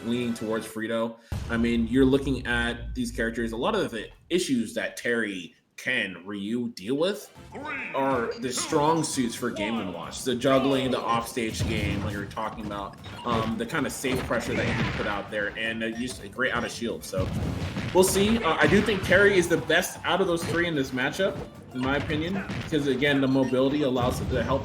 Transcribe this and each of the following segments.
leaning towards Frido. I mean, you're looking at these characters. A lot of the issues that Terry, Ken, Ryu deal with are the strong suits for Game & Watch. The juggling, the offstage game, like you're talking about, the kind of safe pressure that you can put out there, and just a great out of shield. So we'll see. I do think Terry is the best out of those three in this matchup, in my opinion, because again, the mobility allows it to help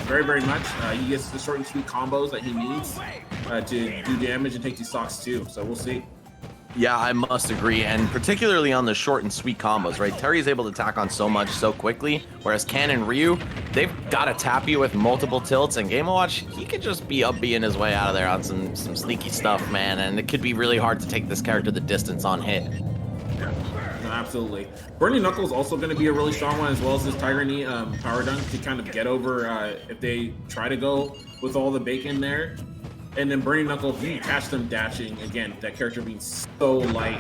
very, very much. He gets the short and sweet combos that he needs to do damage and take these stocks too. So we'll see. Yeah, I must agree, and particularly on the short and sweet combos, right? Terry's able to tack on so much so quickly, whereas Ken and Ryu, they've got to tap you with multiple tilts, and Game & Watch, he could just be up-being his way out of there on some sneaky stuff, man, and it could be really hard to take this character the distance on hit. Yeah, no, absolutely. Burning Knuckle is also going to be a really strong one, as well as this Tiger Knee power dunk to kind of get over if they try to go with all the bacon there. And then Burning Knuckle, if you catch them dashing, again, that character being so light,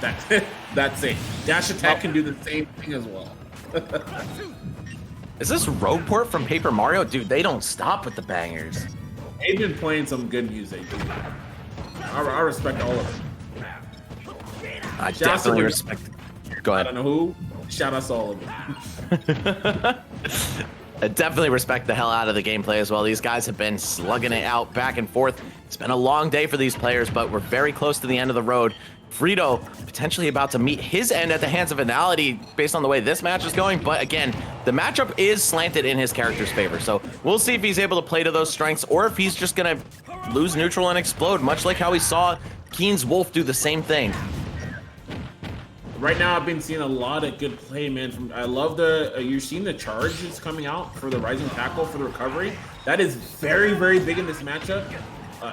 that's it. Dash attack can do the same thing as well. Is this Rogue Port from Paper Mario? Dude, they don't stop with the bangers. They've been playing some good music, dude. I respect all of it. I definitely respect. Go ahead. I don't know who. Shout out to all of them. I definitely respect the hell out of the gameplay as well. These guys have been slugging it out back and forth. It's been a long day for these players, but we're very close to the end of the road. Frido potentially about to meet his end at the hands of Anality based on the way this match is going. But again, the matchup is slanted in his character's favor. So we'll see if he's able to play to those strengths or if he's just going to lose neutral and explode, much like how we saw Keen's Wolf do the same thing. Right now, I've been seeing a lot of good play, man. I love you're seeing the charges coming out for the rising tackle for the recovery. That is very, very big in this matchup.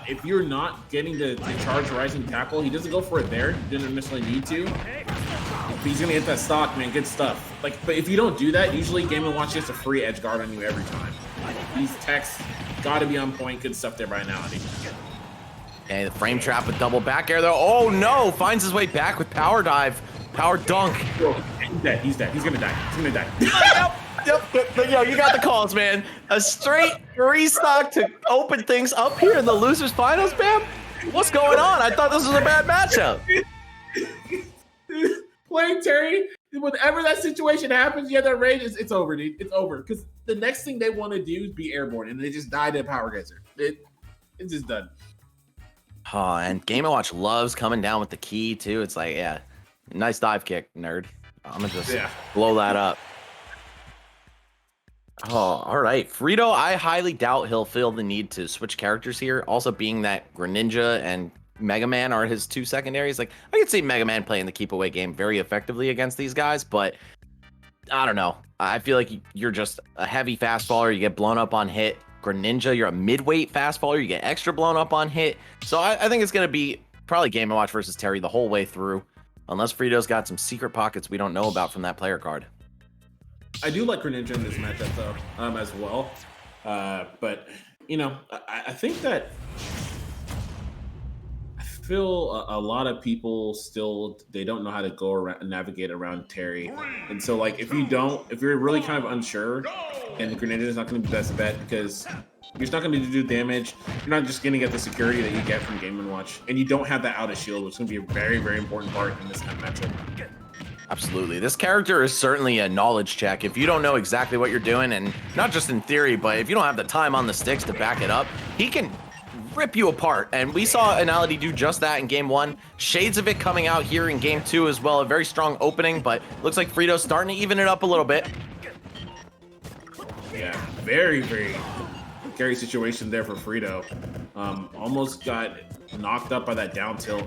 If you're not getting the charge rising tackle, he doesn't go for it there. He didn't necessarily need to. If he's gonna hit that stock, man, good stuff. But if you don't do that, usually Game & Watch gets a free edge guard on you every time. These techs gotta be on point. Good stuff there by Anality. Okay, the frame trap with double back air though. Oh no, finds his way back with power dive. Power dunk. He's dead. He's dead. He's gonna die. He's gonna die. Yep. Yo, you got the calls, man. A straight restock to open things up here in the losers finals, man. What's going on? I thought this was a bad matchup. Playing Terry, whenever that situation happens, yeah, that rage it's over, dude. It's over because the next thing they want to do is be airborne, and they just die to a power geyser. It's just done. Oh, and Game & Watch loves coming down with the key too. It's like, yeah. Nice dive kick, nerd. I'm gonna just blow that up. Oh, all right. Frido, I highly doubt he'll feel the need to switch characters here. Also, being that Greninja and Mega Man are his two secondaries. Like, I could see Mega Man playing the keep away game very effectively against these guys, but I don't know. I feel like you're just a heavy fast faller. You get blown up on hit. Greninja, you're a mid-weight fast faller. You get extra blown up on hit. So I think it's gonna be probably Game & Watch versus Terry the whole way through. Unless Frido's got some secret pockets we don't know about from that player card. I do like Greninja in this matchup, though, as well. But, you know, I think that I feel a lot of people still, they don't know how to go around, navigate around Terry. And so, like, if you're really kind of unsure, and Greninja is not going to be the best bet because you're not going to do damage. You're not just going to get the security that you get from Game & Watch. And you don't have that out of shield, which is going to be a very, very important part in this kind of matchup. Absolutely. This character is certainly a knowledge check. If you don't know exactly what you're doing, and not just in theory, but if you don't have the time on the sticks to back it up, he can rip you apart. And we saw Anality do just that in Game 1. Shades of it coming out here in Game 2 as well. A very strong opening, but looks like Frido's starting to even it up a little bit. Yeah, very, very scary situation there for Frido. Almost got knocked up by that down tilt.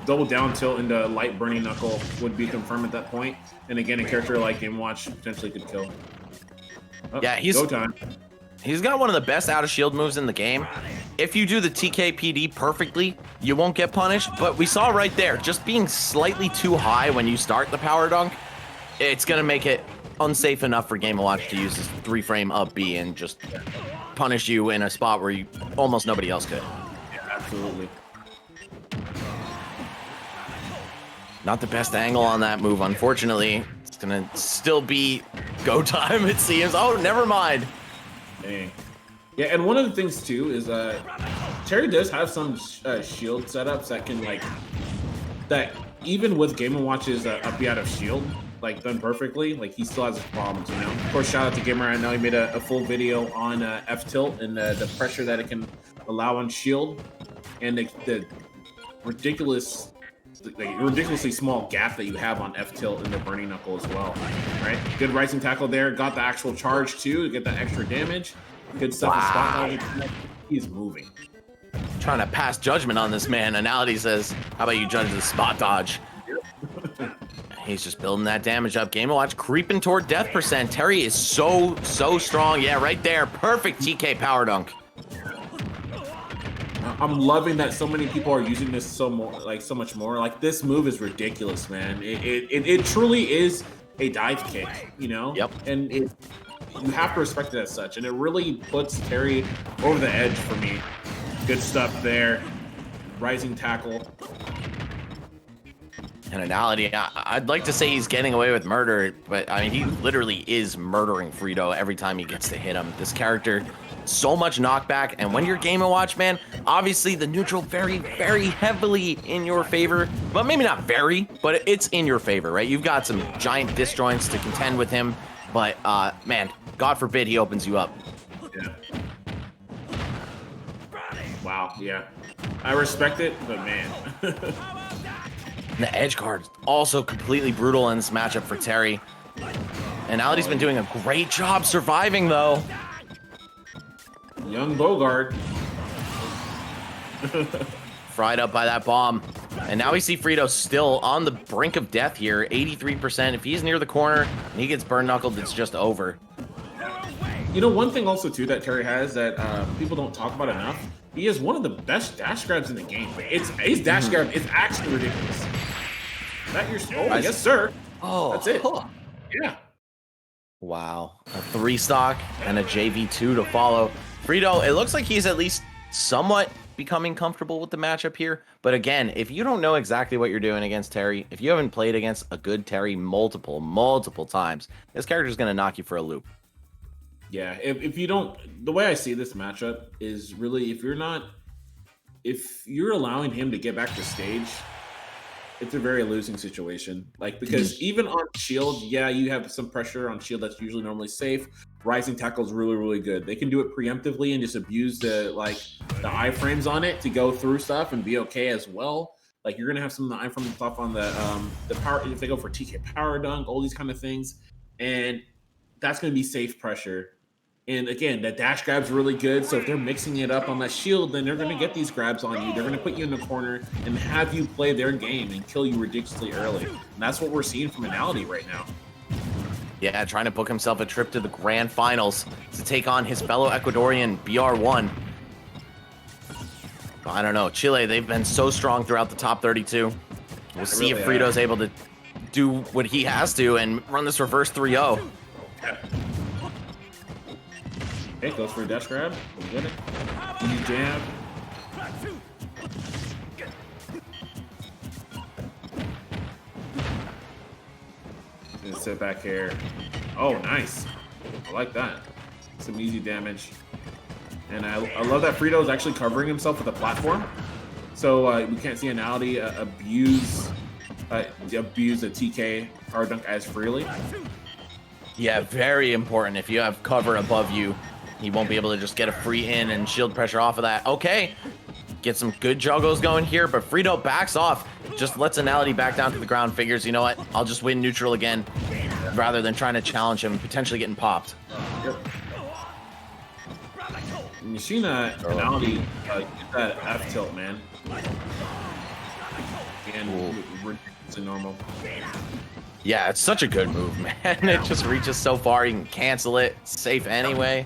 Double down tilt into light Burning Knuckle would be confirmed at that point. And again, a character like Game Watch potentially could kill. Oh, yeah, go time. He's got one of the best out of shield moves in the game. If you do the TKPD perfectly, you won't get punished. But we saw right there, just being slightly too high when you start the power dunk, it's gonna make it unsafe enough for Game & Watch to use this 3-frame up B and just punish you in a spot where almost nobody else could. Yeah, absolutely. Not the best angle on that move, unfortunately. It's gonna still be go time, it seems. Oh, never mind. Dang. Yeah, and one of the things too is Terry does have some shield setups that can that even with Game & Watch's up out of shield, like done perfectly, like he still has his problems, you know. Of course, shout out to Gamer. I know he made a full video on F tilt and the pressure that it can allow on shield, and the ridiculously small gap that you have on F tilt and the burning knuckle as well, right? Good rising tackle there. Got the actual charge too to get that extra damage. Good stuff. Wow. In spot. He's moving. Trying to pass judgment on this man. Anality says, how about you judge the spot dodge? He's just building that damage up. Game & Watch creeping toward death percent. Terry is so strong. Yeah, right there. Perfect TK power dunk. I'm loving that so many people are using this so much more. Like, this move is ridiculous, man. It truly is a dive kick, you know? Yep. And you have to respect it as such. And it really puts Terry over the edge for me. Good stuff there. Rising tackle. And Anality, I'd like to say he's getting away with murder, but I mean, he literally is murdering Frido every time he gets to hit him. This character, so much knockback, and when you're Game & Watch, man, obviously the neutral very, very heavily in your favor, but maybe not very, but it's in your favor, right? You've got some giant disjoints to contend with him, but man, God forbid he opens you up. Yeah. Wow, yeah. I respect it, but man. The edge card also completely brutal in this matchup for Terry. And Ality's been doing a great job surviving, though. Young Bogard. Fried up by that bomb. And now we see Frido still on the brink of death here. 83%. If he's near the corner and he gets burn knuckled, it's just over. You know, one thing also, too, that Terry has that people don't talk about enough, he is one of the best dash grabs in the game. His dash grab is actually ridiculous. That your yes, sir. Oh, that's it. Yeah. Wow. A 3-stock and a JV2 to follow. Frido, it looks like he's at least somewhat becoming comfortable with the matchup here. But again, if you don't know exactly what you're doing against Terry, if you haven't played against a good Terry multiple times, this character is going to knock you for a loop. Yeah, if you don't, the way I see this matchup is really if you're allowing him to get back to stage, it's a very losing situation. Like, because even on shield, yeah, you have some pressure on shield that's usually normally safe. Rising tackle is really, really good. They can do it preemptively and just abuse the iframes on it to go through stuff and be okay as well. Like, you're gonna have some of the iframe stuff on the power if they go for TK power dunk, all these kind of things, and that's gonna be safe pressure. And again, that dash grab's really good. So if they're mixing it up on that shield, then they're going to get these grabs on you. They're going to put you in the corner and have you play their game and kill you ridiculously early. And that's what we're seeing from Anality right now. Yeah, trying to book himself a trip to the grand finals to take on his fellow Ecuadorian BR1. I don't know. Chile, they've been so strong throughout the top 32. We'll see if Frido's able to do what he has to and run this reverse 3-0. Yeah. Okay, goes for a dash grab. We get it. Easy jab. Gonna sit back here. Oh, nice. I like that. Some easy damage. And I love that Frido is actually covering himself with a platform. So we can't see Anality abuse a TK power dunk as freely. Yeah, very important. If you have cover above you, he won't be able to just get a free in and shield pressure off of that. Okay, get some good juggles going here, but Frido backs off. Just lets Anality back down to the ground. Figures, you know what? I'll just win neutral again rather than trying to challenge him, potentially getting popped. Yep. And you've seen that Anality get that F tilt, man. And it's a normal. Yeah, it's such a good move, man. It just reaches so far, you can cancel it. It's safe anyway.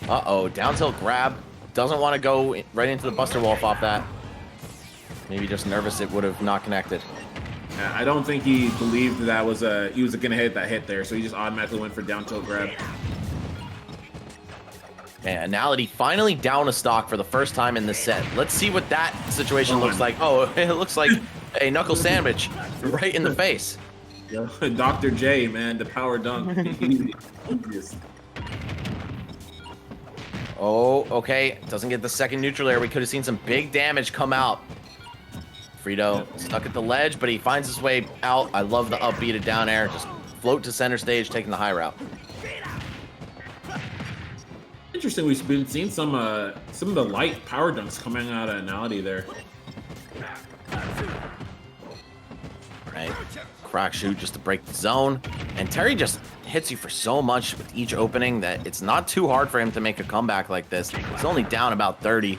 Uh-oh, down tilt grab. Doesn't want to go right into the Buster Wolf off that. Maybe just nervous it would have not connected. I don't think he believed that was he was going to hit that hit there, so he just automatically went for down tilt grab. Man, Anality finally down a stock for the first time in this set. Let's see what that situation looks like. Oh, it looks like a knuckle sandwich right in the face. Yeah. Dr. J, man, the power dunk. Oh, okay. Doesn't get the second neutral air. We could have seen some big damage come out. Frido stuck at the ledge, but he finds his way out. I love the up B to down air. Just float to center stage, taking the high route. Interesting. We've been seeing some of the light power dunks coming out of Anality there. Right. Crack shoot just to break the zone. And Terry just hits you for so much with each opening that it's not too hard for him to make a comeback like this. He's only down about 30.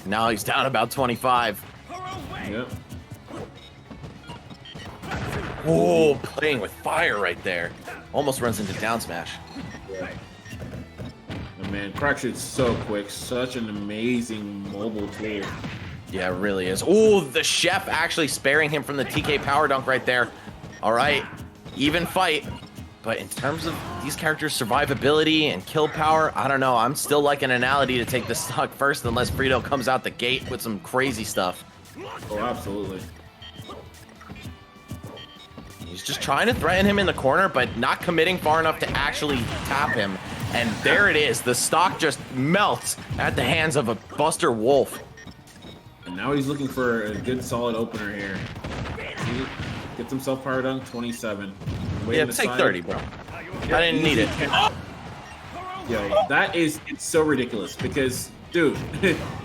Now he's down about 25. Yep. Oh, playing with fire right there. Almost runs into down smash. Yeah. Oh, man, Crackshoot's so quick. Such an amazing mobile tool. Yeah, it really is. Oh, the chef actually sparing him from the TK power dunk right there. All right, even fight. But in terms of these characters' survivability and kill power, I don't know. I'm still liking Anality to take the stock first unless Frido comes out the gate with some crazy stuff. Oh, absolutely. He's just trying to threaten him in the corner, but not committing far enough to actually tap him. And there it is. The stock just melts at the hands of a Buster Wolf. And now he's looking for a good, solid opener here. He gets himself power dunk, 27. Yeah, take 30, bro. I didn't need it. Yo, that is, it's so ridiculous because, dude,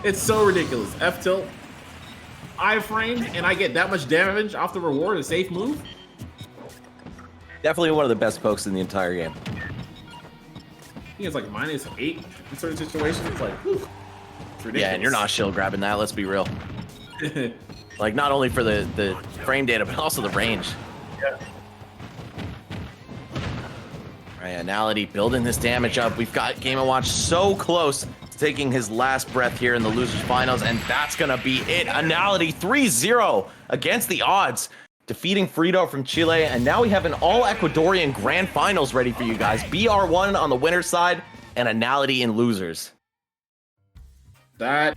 it's so ridiculous. F tilt, iframe, and I get that much damage off the reward, a safe move? Definitely one of the best pokes in the entire game. I think it's like -8 in certain situations. It's like, whew, it's ridiculous. Yeah, and you're not shield grabbing that, let's be real. Like, not only for the frame data, but also the range. Yeah. All right, Anality building this damage up. We've got Game & Watch so close to taking his last breath here in the losers finals, and that's gonna be it. Anality 3-0 against the odds, defeating Frido from Chile, and now we have an all Ecuadorian grand finals ready for you guys. BR1 on the winner's side and Anality in losers. That